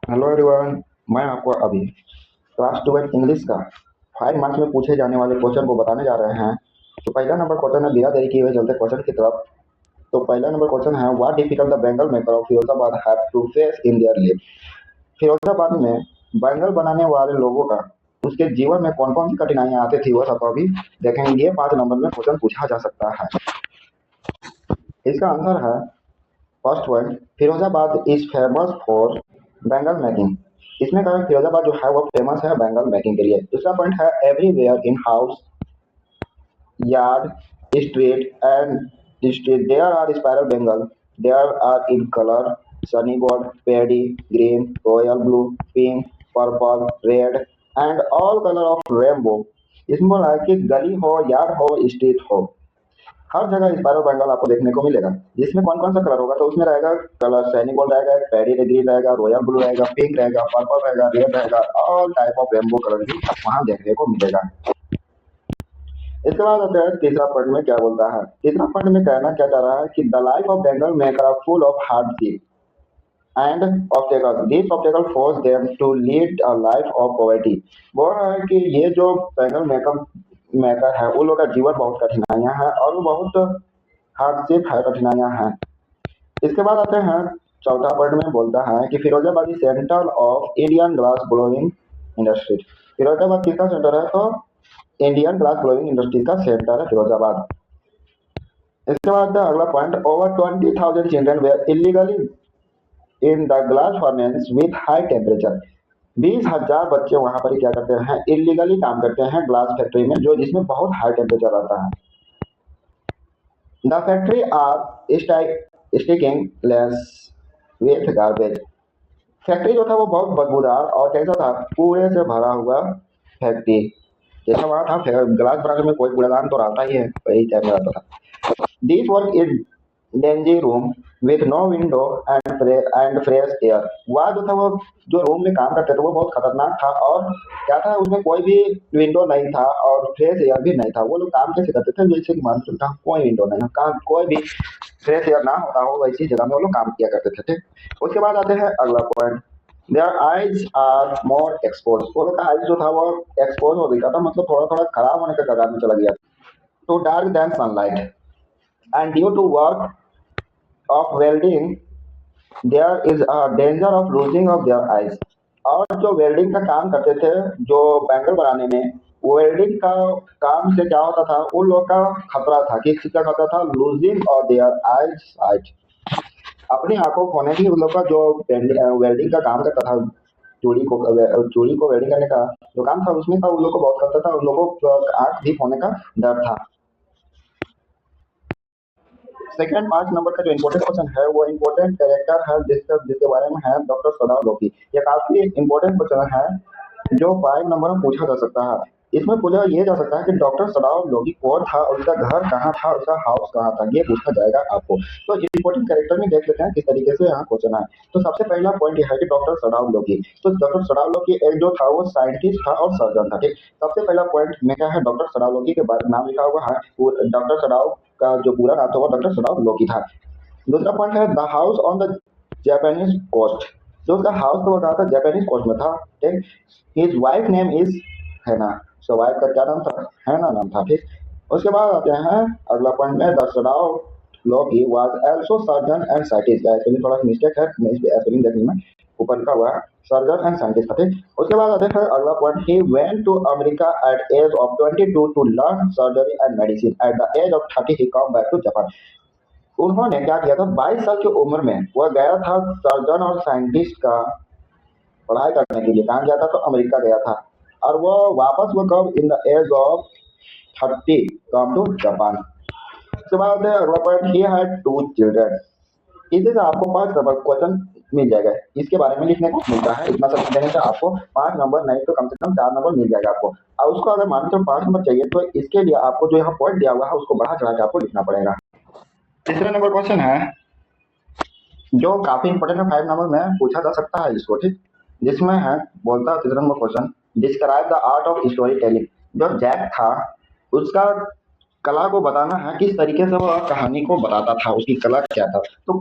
Hello everyone. मैं आपको अभी क्लास 12 इंग्लिश का 5 मार्क्स में पूछे जाने वाले क्वेश्चन को बताने जा रहे हैं। तो पहला नंबर क्वेश्चन है, बिना देरी किए हुए चलते क्वेश्चन की तरफ। तो पहला नंबर क्वेश्चन है, what difficult the bangle maker of Firozabad have to face in their life. Firozabad में बैंगल बनाने वाले लोगों का उसके जीवन में कौन कौन सी कठिनाइयां आती थी, वह सब अभी देखेंगे। ये 5 नंबर में क्वेश्चन पूछा जा सकता है। इसका आंसर है, first point, Firozabad is famous for bangle making. इसमें कहा फिरोजाबाद जो है वो फेमस है बैंगल मेकिंग के लिए। दूसरा पॉइंट है, everywhere in house, yard, street and street there are spiral bangle. There are in colour sunny gold, paddy green, royal blue, pink, purple, red and all colour of rainbow. इसमें बोला है कि गली हो, यार्ड हो, street हो, हर जगह spiral bangle आपको देखने को मिलेगा। जिसमें कौन कौन सा कलर होगा, तो उसमें रहेगा कलर सैनी गोल्ड रहेगा, पैडी ग्रीन रहेगा, रॉयल ब्लू रहेगा, पिंक रहेगा, पर्पल रहेगा, रेड रहेगा, all type of rainbow colour भी वहां देखने को मिलेगा। इसके बाद आता है तीसरा पॉइंट में क्या बोलता है। तीसरा पॉइंट में कहना क्या चाह रहा है कि the life of bangle maker are full of hardship and obstacle, this obstacle force them to lead a life of poverty. बोल रहा है कि ये जो बैंगल मेकअप मेकर है उन लोग का जीवन बहुत कठिनाइयां हैं और वो बहुत हार्डशिप है, कठिनाइयां हैं। इसके बाद आते हैं चौथा पॉइंट में बोलता है कि Firozabad centre of Indian glass blowing industry. Firozabad किसका सेंटर है, तो इंडियन ग्लास ब्लोइंग इंडस्ट्री का सेंटर है फिरोजाबाद। इसके बाद अगला point, over 20,000 children were illegally in the glass furnace with high temperature. 20,000 बच्चे वहां पर क्या करते हैं, इलीगली काम करते हैं ग्लास फैक्ट्री में, जो जिसमें बहुत हाई टेम्परेचर रहता है। The factory are sticking less with garbage. Factory जो था वो बहुत बदबूदार और कैसा था, कूड़े से भरा हुआ फैक्ट्री जैसा वहां था। ग्लास बनाने में कोई कूड़ेदान तो रहता ही है, वही टाइप में रहता था। This work is dingy room with no window and fresh air. वह जो था वो जो रूम में काम करते थे वो बहुत खतरनाक था, और क्या था उसमें कोई भी विंडो नहीं था और फ्रेश एयर भी नहीं था। वो लोग काम कैसे करते थे, जैसे कि मान चलता कोई विंडो नहीं है, काम कोई भी फ्रेश एयर ना होता हो, वैसी जगह में वो लोग काम किया करते थे। ठीक, उसके बाद आते हैं अगला point, their eyes are more expose. वो लोग का आइज जो था वो एक्सपोज हो गया था, मतलब थोड़ा थोड़ा खराब होने के कगार में चला गया, तो dark than sunlight and due to work of welding there is a danger of losing of their eyes. और जो वेल्डिंग का काम करते थे, जो बैंगल बनाने में, वेल्डिंग का काम से क्या होता था, उन लोग का खतरा था, किस चीज का खतरा था, losing of their eyes site, अपनी आंखों खोने की। उन लोग का जो वेल्डिंग का काम करता था, चूड़ी को वेल्डिंग करने का जो काम था उसमें का उन लोग को बहुत खतरा था, उन लोगों को आंख भी खोने का डर था। सेकंड 5 नंबर का जो इम्पोर्टेंट क्वेश्चन है वो इम्पोर्टेंट कैरेक्टर है जिसके बारे में है, डॉक्टर सदाव लोकी। ये काफी इम्पोर्टेंट क्वेश्चन है जो 5 नंबर में पूछा जा सकता है। इसमें पूछा ये जा सकता है कि डॉक्टर सदाव लोकी कौन था, और उसका घर कहाँ था, उसका हाउस कहाँ था, ये पूछा जाएगा आपको। तो इम्पोर्टेंट कैरेक्टर में देख लेते हैं किस तरीके से यहाँ क्वेश्चन है। तो सबसे पहला पॉइंट यह है कि डॉक्टर सदाव लोकी। तो डॉक्टर सदाव लोकी एक जो था वो साइंटिस्ट था और सर्जन था। ठीक, सबसे पहला पॉइंट में क्या है, डॉक्टर सदाव लोकी के बारे में नाम लिखा हुआ है, डॉक्टर सदाव का जो पूरा नाम था वो डॉक्टर सदाव लोकी था। दूसरा पॉइंट है, the house on the Japanese coast. जो उसका हाउस था वो कहा था, जापानीज कोस्ट में था। ठीक, हिज वाइफ नेम इज हैना। सो वाइफ का क्या नाम था, हैना नाम था। ठीक, उसके बाद आते हैं अगला पॉइंट में, the सदाव Loki was also surgeon and scientist. Actually थोड़ा मिस्टेक है स्पेलिंग देखने में, ऊपर लिखा हुआ है सर्जन एंड साइंटिस्ट था। ठीक, उसके बाद आते हैं अगला point, he went to America at age of 22 to learn surgery and medicine. At the age of 30 he come back to Japan. उन्होंने क्या किया था, 22 साल की उम्र में वह गया था सर्जन और साइंटिस्ट का पढ़ाई करने के लिए। कहाँ गया था, तो अमेरिका गया था। और वो वापस वो कब, in the age of 30 come to Japan. उसके बाद अगला पॉइंट, ही हैड 2 चिल्ड्रन। इसी से आपको 5 नंबर क्वेश्चन मिल जाएगा, इसके बारे में लिखने को मिलता है। इतना सब देने से आपको 5 नंबर नहीं तो कम से कम 4 नंबर मिल जाएगा आपको। और उसको अगर मान लो 5 नंबर चाहिए तो इसके लिए आपको जो यहाँ पॉइंट दिया हुआ है उसको बढ़ा चढ़ा के आपको लिखना पड़ेगा। तीसरा नंबर क्वेश्चन है जो काफी इंपोर्टेंट है, 5 नंबर में पूछा जा सकता है इसको। ठीक, जिसमें है बोलता है तीसरा number question, describe the art of story telling. जो जैक था उसका कला को बताना है, किस तरीके से वह कहानी को बताता था, उसकी कला क्या था। तो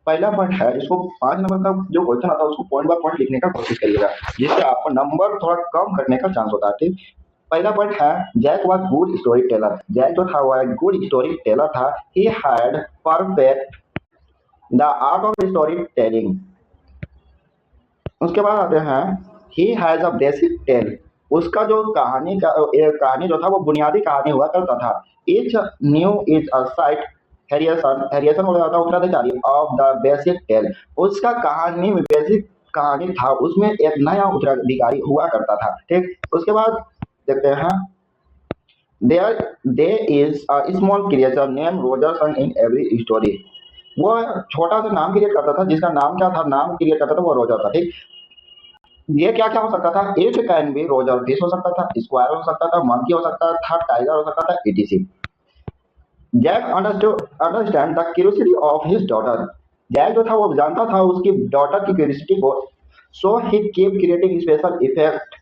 पहला पॉइंट है, इसको 5 नंबर का जो क्वेश्चन आता है उसको पॉइंट बाय पॉइंट लिखने का कोशिश करिएगा, जिससे आपको नंबर थोड़ा कम करने का चांस होता है। ठीक, पहला पॉइंट है, Jack was good story teller. Jack जो था वह एक गुड स्टोरी टेलर था। He had perfect the art of story telling. उसके बाद आते हैं, he has a basic tale. उसका जो कहानी जो था वो बुनियादी कहानी हुआ करता था। Each new is a slight variation हो जाता है उत्तराधिकारी ऑफ द बेसिक टेल। उसका कहानी में बेसिक कहानी था, उसमें एक नया उत्तराधिकारी हुआ करता था। ठीक, उसके बाद देखते हैं, there is a small creature named Rogerson in every story। वो छोटा सा नाम क्रिएट करता था, जिसका नाम क्या था, नाम क्रिएट करता था वो रोजर था। ठीक, ये क्या क्या हो सकता था, it can be Roger fish हो सकता था, स्क्वायर हो सकता था, मंकी हो सकता था, टाइगर हो सकता था, etc। Jack understand the curiosity of his daughter. Jack जो था वो जानता था उसकी डॉटर की क्यूरियोसिटी को। So he keep creating special effect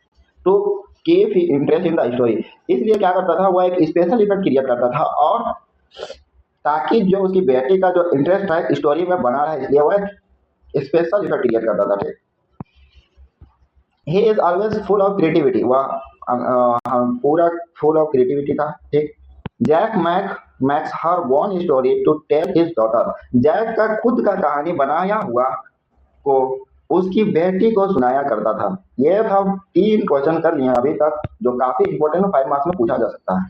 to keep interest in the story. इसलिए क्या करता था, वो एक स्पेशल इफेक्ट क्रिएट करता था, और ताकि जो उसकी बेटी का जो इंटरेस्ट है स्टोरी में बना रहे, इसलिए वो एक स्पेशल इफेक्ट क्रिएट करता था। ठीक, he is always full of creativity. वह पूरा फुल ऑफ क्रिएटिविटी था। ठीक, Jack makes her one story to tell his daughter. Jack का खुद का कहानी बनाया हुआ को उसकी बेटी को सुनाया करता था। ये था 3 क्वेश्चन कर लिए अभी तक, जो काफी इंपॉर्टेंट 5 मार्क्स में पूछा जा सकता है।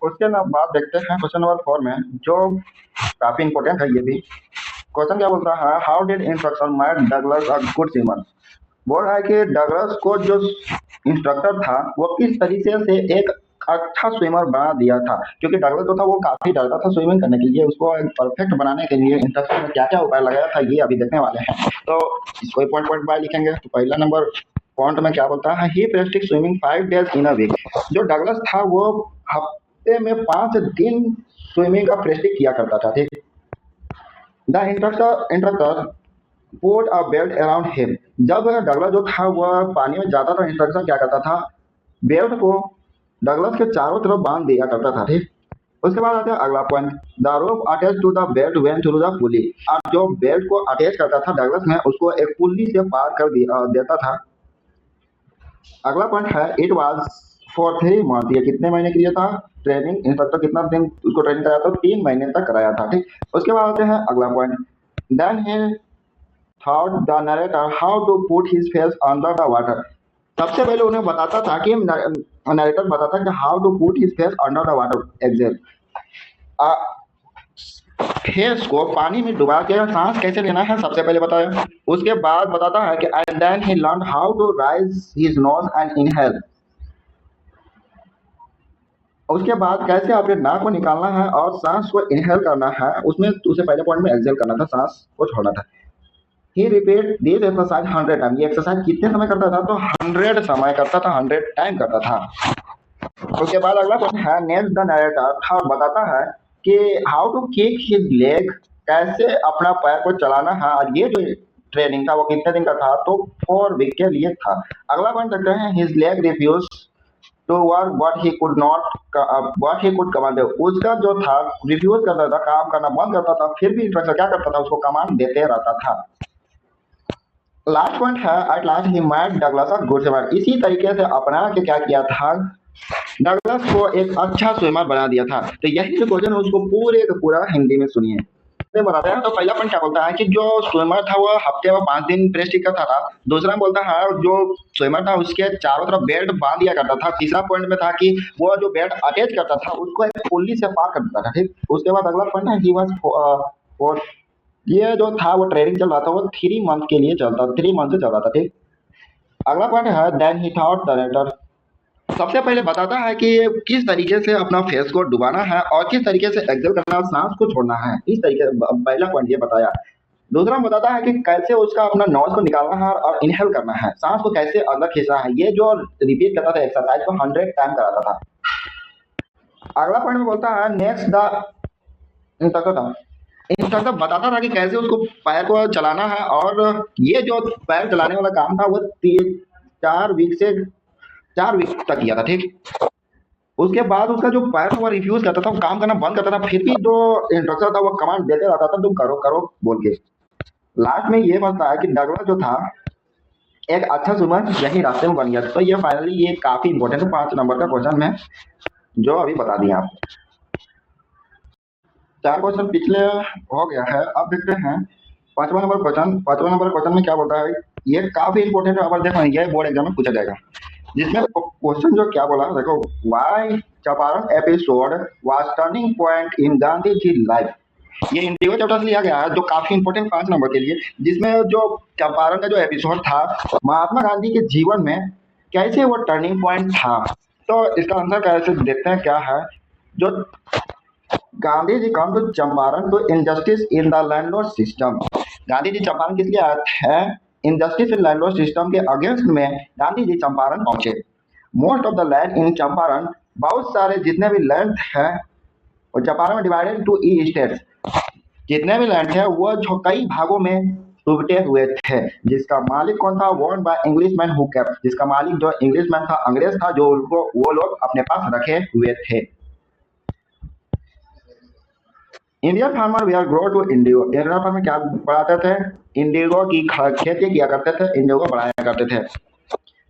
उसके बाद देखते हैं क्वेश्चन नंबर 4 में, जो काफी इंपॉर्टेंट है ये भी। क्वेश्चन क्या बोलता है, how did instructor made Douglas a good swimmer. बोल रहा है कि डगलस को जो इंस्ट्रक्टर था वो किस तरीके से एक अच्छा स्विमर बना दिया था, क्योंकि डगलस जो था वो काफी डरता था स्विमिंग करने के लिए। उसको एक परफेक्ट बनाने के लिए इंस्ट्रक्टर ने क्या क्या उपाय लगाया था ये अभी देखने वाले हैं। तो इसको पॉइंट पॉइंट बाय लिखेंगे। तो पहला नंबर पॉइंट में क्या बोलता है, he practised swimming 5 days in a week. जो डगलस था वो हफ्ते में 5 दिन स्विमिंग का प्रेस्टिक किया करता था। ठीक, the instructor put a belt around him. जब डगलस जो था वह पानी में जाता था, इंस्ट्रक्टर क्या करता था, बेल्ट को डगलस के चारों तरफ बांध दिया करता था। ठीक, उसके बाद आता है अगला point, the rope attach to the belt went through the pulley. अब जो बेल्ट को अटैच करता था डगलस में, उसको एक पुली से पार कर देता था। अगला पॉइंट है, इट वाज फॉर 3 मंथ। ये कितने महीने के लिए था ट्रेनिंग, इंस्ट्रक्टर कितना दिन उसको ट्रेनिंग कराया था, 3 महीने तक कराया था। ठीक, उसके बाद आते हैं अगला point, then he thought the narrator how to put his face under the water. सबसे पहले उन्हें बताता था कि नरेटर बताता कि how to put his face under the water exact, face को पानी में डुबा के सांस कैसे लेना है सबसे पहले बताया। उसके बाद बताता है कि and then he learn how to rise his nose and inhale. उसके बाद कैसे अपने नाक को निकालना है और सांस को इनहेल करना है, उसमें उसे पहले पॉइंट में एक्सेल करना था, सांस को छोड़ना था। ही रिपीट दिस एक्सरसाइज 100 टाइम। ये एक्सरसाइज कितने समय करता था, तो 100 समय करता था, 100 टाइम करता था। उसके बाद अगला क्वेश्चन है, नेक्स्ट द नरेटर था, बताता है कि how to kick his leg, कैसे अपना पैर को चलाना है। और ये जो ट्रेनिंग था वो कितने दिन का था, तो 4 वीक के लिए था। अगला पॉइंट देखते हैं, his leg refuse to work what he could command. उसका जो था रिफ्यूज करता था, काम करना बंद करता था, फिर भी इंस्ट्रक्टर क्या करता था, उसको कमांड देते रहता था। लास्ट पॉइंट है, at last he made Douglas a good swimmer. इसी तरीके से अपना के क्या किया था, डगलस को एक अच्छा स्विमर बना दिया था। तो यही जो क्वेश्चन है उसको पूरे का पूरा हिंदी में सुनिए। बताते हैं, तो पहला पॉइंट क्या बोलता है कि जो स्विमर था वो हफ्ते में 5 दिन प्रेस्टिक करता था। दूसरा बोलता है जो स्विमर था उसके चारों तरफ बेल्ट बांध दिया करता था। तीसरा पॉइंट में था कि वो जो बेल्ट अटैच करता था उसको एक पुल्ली से पार कर देता था। ठीक, उसके बाद अगला पॉइंट है, ही वाज ये जो था वो ट्रेनिंग चल रहा था, वो 3 मंथ के लिए चलता, 3 मंथ से चल रहा था। ठीक, अगला पॉइंट है, then he thought the narrator. सबसे पहले बताता है कि किस तरीके से अपना फेस को डुबाना है और किस तरीके से एक्सेल करना है, सांस को छोड़ना है। इस तरीके से पहला पॉइंट ये बताया। दूसरा बताता है कि कैसे उसका अपना नोज को निकालना है और इनहेल करना है, सांस को कैसे अंदर खींचना है। ये जो रिपीट करता था एक्सरसाइज को 100 टाइम कराता था। अगला पॉइंट में बोलता है, नेक्स्ट द इंस्ट्रक्टर बताता था कि कैसे उसको पैर को चलाना है, और ये जो पैर चलाने वाला काम था वो 4 वीक तक किया था। ठीक, उसके बाद उसका जो पैर था वो रिफ्यूज करता था, वो काम करना बंद करता था, फिर भी जो इंस्ट्रक्टर था वो कमांड देते रहता था, तुम करो करो बोल के। लास्ट में ये बताया है कि डगलस जो था एक अच्छा सुबह यही रास्ते में बन गया। तो ये फाइनली ये काफी इंपॉर्टेंट है, 5 नंबर का क्वेश्चन मैं जो अभी बता दिया आपको। 4 क्वेश्चन पिछले हो गया है, अब देखते हैं 5वां नंबर क्वेश्चन। 5वां नंबर क्वेश्चन में क्या बोलता है, ये काफी इंपॉर्टेंट है, अगर देखो ये बोर्ड एग्जाम में पूछा जाएगा। जिसमें क्वेश्चन जो क्या बोला देखो, why Champaran episode was turning point in Gandhi ji life. ये इंडिगो चैप्टर से लिया गया है, जो काफी इंपॉर्टेंट 5 नंबर के लिए, जिसमें जो चंपारण का जो एपिसोड था महात्मा गांधी के जीवन में कैसे वो टर्निंग पॉइंट था। तो इसका आंसर कैसे देखते हैं क्या है। जो Gandhi ji come to Champaran to injustice in the landlord system. Gandhi ji Champaran किस लिए आए थे, इनजस्टिस इन लैंडलॉर्ड सिस्टम के अगेंस्ट में गांधी जी चंपारण पहुंचे। Most of the land in Champaran, बहुत सारे जितने भी लैंड है और चंपारण में डिवाइडेड टू ई स्टेट्स, जितने भी लैंड है वो जो कई भागों में टूटे हुए थे। जिसका मालिक कौन था, वोन by English man who kept, जिसका मालिक जो इंग्लिश मैन था, अंग्रेज था, जो उनको वो लोग अपने पास रखे हुए थे। Indian farmer we are grow to indigo. Indian farmer क्या बढ़ाते थे, इंडिगो की खेती किया करते थे, इंडिगो बढ़ाया करते थे।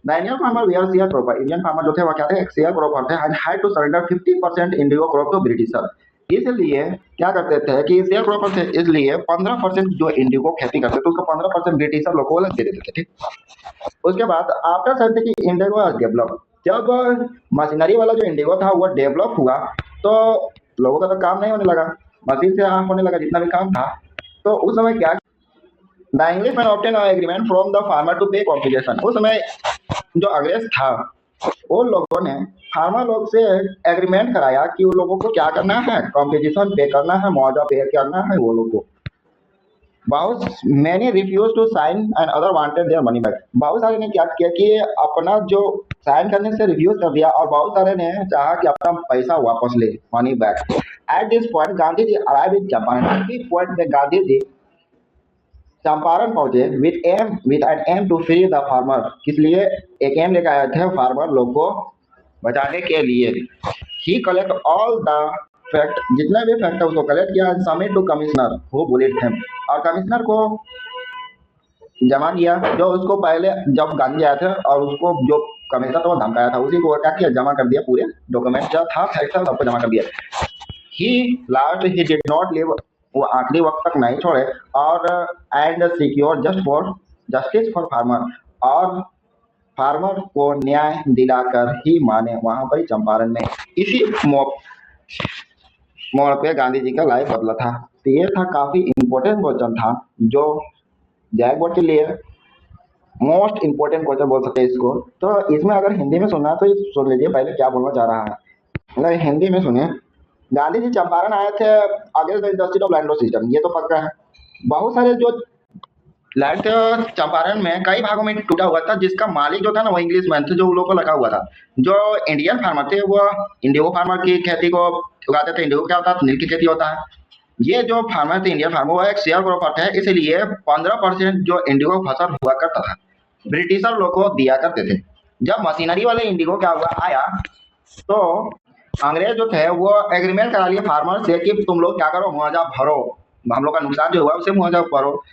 The Indian farmer we are share cropper. Indian farmer जो थे वो क्या थे, एक शेयर क्रॉपर थे and had to surrender 50% indigo crop to Britisher. इसलिए क्या करते थे कि शेयर क्रॉपर थे, इसलिए 15% जो इंडिगो खेती करते थे उसका 15% ब्रिटिशर लोग को अलग दे देते थे। ठीक, उसके बाद आफ्टर सर्च की इंडिगो डेवलप, जब मशीनरी वाला जो इंडिगो था वो डेवलप हुआ तो लोगों का तो काम नहीं होने लगा, मशीन से होने लगा जितना भी काम था। तो उस समय क्या, the English man obtain agreement from the farmer to pay competition. उस समय जो अंग्रेज था उन लोगों ने फार्मर लोग से एग्रीमेंट कराया कि उन लोगों को क्या करना है, कॉम्पिटिशन पे करना है, मुआवजा पे करना है वो लोग को। बहुत many refuse to sign and other wanted their money back. बहुत सारे ने क्या किया कि अपना जो साइन करने से रिफ्यूज कर दिया और बहुत सारे ने चाहा कि अपना पैसा वापस ले, money back. At this point Gandhi ji arrive in Japan. इस पॉइंट पे गांधी जी चंपारण पहुंचे with an aim to free the farmer. किस लिए, एक एम लेकर आए थे फार्मर लोग को बचाने के लिए। He collect all the fact, जितने भी फैक्ट है उसको कलेक्ट किया, submit to commissioner who bullet him, और कमिश्नर को जमा किया। जो उसको पहले जब गांधी आए थे और उसको जो कमिश्नर था वो धमकाया था, उसी को क्या किया, जमा कर दिया, पूरे डॉक्यूमेंट जो था फैक्ट था सबको जमा कर दिया। He last he did not leave, वो आखिरी वक्त तक नहीं छोड़े, और and secure justice for farmer, और फार्मर को न्याय दिलाकर ही माने वहां पर चंपारण में। इसी मोड़ पे गांधी जी का लाइफ बदला था। तो ये था काफी इंपॉर्टेंट क्वेश्चन था, जो जैक बोर्ड के लिए मोस्ट इंपॉर्टेंट क्वेश्चन बोल सकते हैं इसको। तो इसमें अगर हिंदी में सुनना है तो सुन लीजिए पहले क्या बोलना चाह रहा है, मतलब हिंदी में सुनिए। गांधी जी चंपारण आए थे against the industry of land system, ये तो पक्का है। बहुत सारे जो लैंड चंपारण में कई भागों में टूटा हुआ था, जिसका मालिक जो था ना वो इंग्लिश मैन थे, जो उन लोगों को लगा हुआ था। जो इंडियन फार्मर थे वो इंडिगो फार्मर की खेती को उगाते थे। इंडिगो क्या होता है, नील की खेती होता है। ये जो फार्मर थे इंडियन फार्मर, वो एक शेयर क्रॉपर थे, इसलिए 15% जो इंडिगो फसल हुआ करता था ब्रिटिशर लोग को दिया करते थे। जब मशीनरी वाले इंडिगो क्या हुआ आया तो अंग्रेज जो थे वो एग्रीमेंट करा लिए फार्मर से कि तुम लोग क्या करो, मुआवजा भरो, हम लोग का नुकसान जो हुआ उसे मुआवजा भरो।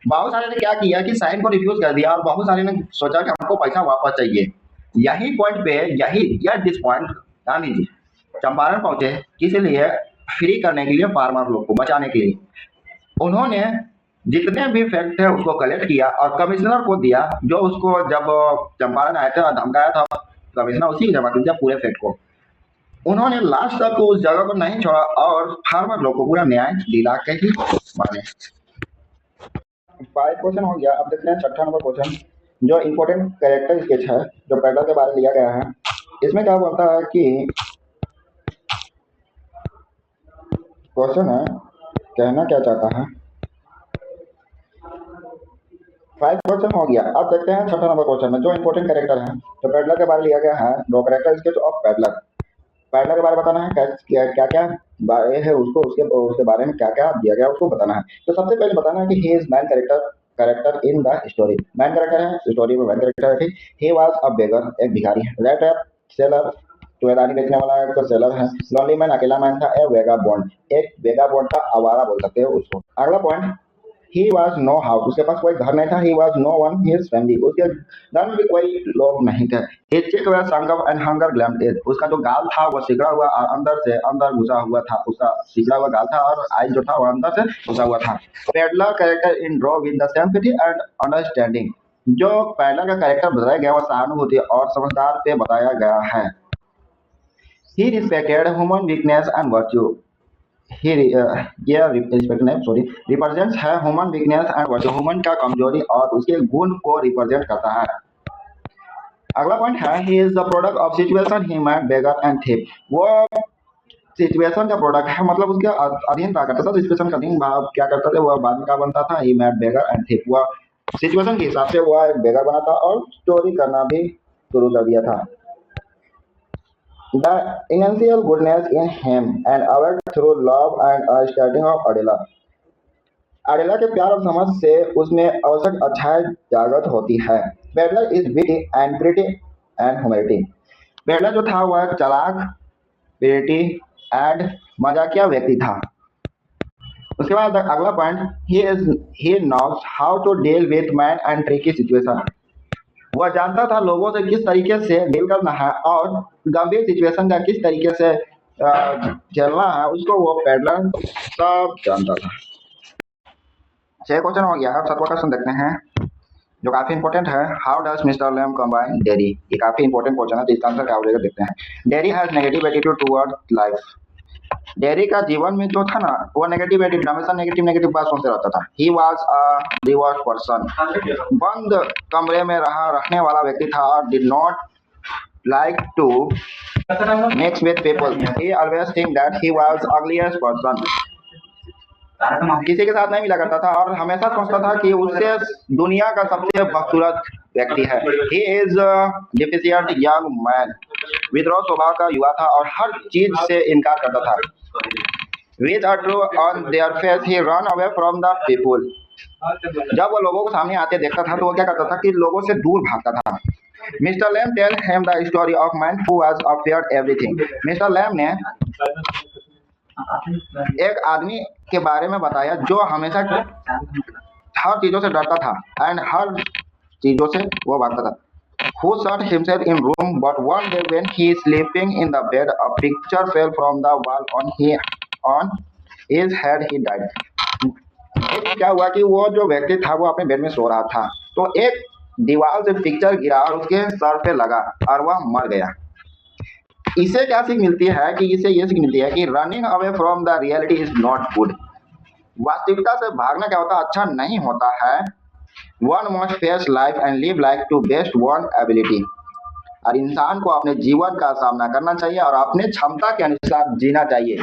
बहुत सारे ने क्या किया कि साइन को रिफ्यूज कर दिया और बहुत सारे ने सोचा कि हमको पैसा वापस चाहिए। यही पॉइंट पे यही दिस पॉइंट गांधी जी चंपारण पहुंचे, किस लिए, फ्री करने के लिए, फार्मर लोग को बचाने के लिए। उन्होंने जितने भी फैक्ट थे उसको कलेक्ट किया और कमिश्नर को दिया, जो उसको जब चंपारण आए थे धमकाया था, कमिश्नर उसी की जमा कर दिया पूरे फैक्ट को। उन्होंने लास्ट तक उस जगह को नहीं छोड़ा और फार्मर लोग को पूरा न्याय दिला के ही माने। 5 क्वेश्चन हो गया, अब देखते हैं 6वां नंबर क्वेश्चन, जो इम्पोर्टेंट कैरेक्टर स्केच है, जो पैडल के बारे में लिया गया है। इसमें क्या बोलता है कि क्वेश्चन है, कहना क्या चाहता है। 5 क्वेश्चन हो गया, अब देखते हैं 6वां नंबर क्वेश्चन में जो इम्पोर्टेंट कैरेक्टर है, जो पैडलर के बारे में लिया गया है, दो character sketch of peddler. Peddler के बारे में बताना है, क्या क्या बारे है उसको, उसके बारे में क्या क्या दिया गया उसको बताना है। तो सबसे पहले बताना है कि he is man character in the story. Man character है स्टोरी में, मैन कैरेक्टर है, ठीक। ही वाज अ बेगर, एक भिखारी है। रेड है सेलर, चुड़ैलानी बेचने वाला है तो सेलर है। लॉन्ली मैन, अकेला मैन था। ए वेगा बॉन्ड, एक वेगा बॉन्ड था, आवारा बोल सकते हो उसको। अगला point, he was no house, उसके पास कोई घर नहीं था। He was no one his family, उसके घर में भी कोई लोग नहीं थे। His cheek were sunk up and hunger glamed it, उसका जो गाल था वो सिकड़ा हुआ और अंदर से अंदर घुसा हुआ था। उसका सिकड़ा हुआ गाल था और आइज जो था वो अंदर से घुसा हुआ था। Peddler character in draw with the sympathy and understanding, जो पेडलर का कैरेक्टर बताया गया वो सहानुभूति और समझदार पे बताया गया है। He respected human weakness and virtue. He represents है human weakness and virtue, human का कमजोरी और उसके गुण को रिप्रेजेंट करता है। अगला पॉइंट है he is the product of situation he made beggar and thief, वो सिचुएशन का प्रोडक्ट है, मतलब उसके अधीन था करता था। सिचुएशन का अधीन भाव क्या करता था, वह बाद में क्या बनता था, ही मैड बेगर एंड थिप, वह सिचुएशन के हिसाब से वह एक बेगर बना था और चोरी करना भी शुरू कर दिया था। The initial goodness in him and awakened through love and a starting of Adela. अडेला के प्यार और समझ से उसमें आवश्यक अच्छाई जागृत होती है। Peddler is witty and pretty and humanity, peddler जो था वह चालाक, प्रिटी एंड मजाकिया व्यक्ति था। उसके बाद अगला point, he knows how to deal with man and tricky situation, वह जानता था लोगों से किस तरीके से डील करना है और गंभीर सिचुएशन का किस तरीके से झेलना है, उसको वो पेडलर सब जानता था। 6 क्वेश्चन हो गया। अब 7वां क्वेश्चन देखते हैं जो काफी इंपॉर्टेंट है। How does mister Lamb combine dairy, ये काफी इंपॉर्टेंट क्वेश्चन है, तो इसका आंसर क्या हो जाएगा देखते हैं। Dairy has negative attitude toward life, dairy का जीवन में जो था ना वो नेगेटिव एटीट्यूड, हमेशा नेगेटिव बात सुनते रहता था। He was a reserved person, बंद कमरे में रहने वाला व्यक्ति था और did not like to mix with people, he always think that he was ugliest person, किसी के साथ नहीं मिला करता था और हमेशा सोचता था कि उससे दुनिया का सबसे खूबसूरत व्यक्ति है। He is deficient young man, विद्रोह स्वभाव का युवा था और हर चीज से इनकार करता था। With a true on their face, he run away from the people. जब वो लोगों को सामने आते देखता था तो वो क्या करता था कि लोगों से दूर भागता था। Mister Lamb tell him the story of man who was afraid everything, mister Lamb ने एक आदमी के बारे में बताया जो हमेशा हर चीजों से डरता था एंड हर चीजों से वो भागता था। Who shut himself in room, but one day when he is sleeping in the bed, a picture fell from the wall on his head, he died. क्या हुआ कि वो जो व्यक्ति था वो अपने बेड में सो रहा था तो एक दीवार से पिक्चर गिरा और उसके सर पे लगा और वह मर गया। इसे क्या सीख मिलती है कि इसे ये सीख मिलती है कि running away from the reality is not good, वास्तविकता से भागना क्या होता अच्छा नहीं होता है। One must face life and live life to best one ability, और इंसान को अपने जीवन का सामना करना चाहिए और अपने क्षमता के अनुसार जीना चाहिए।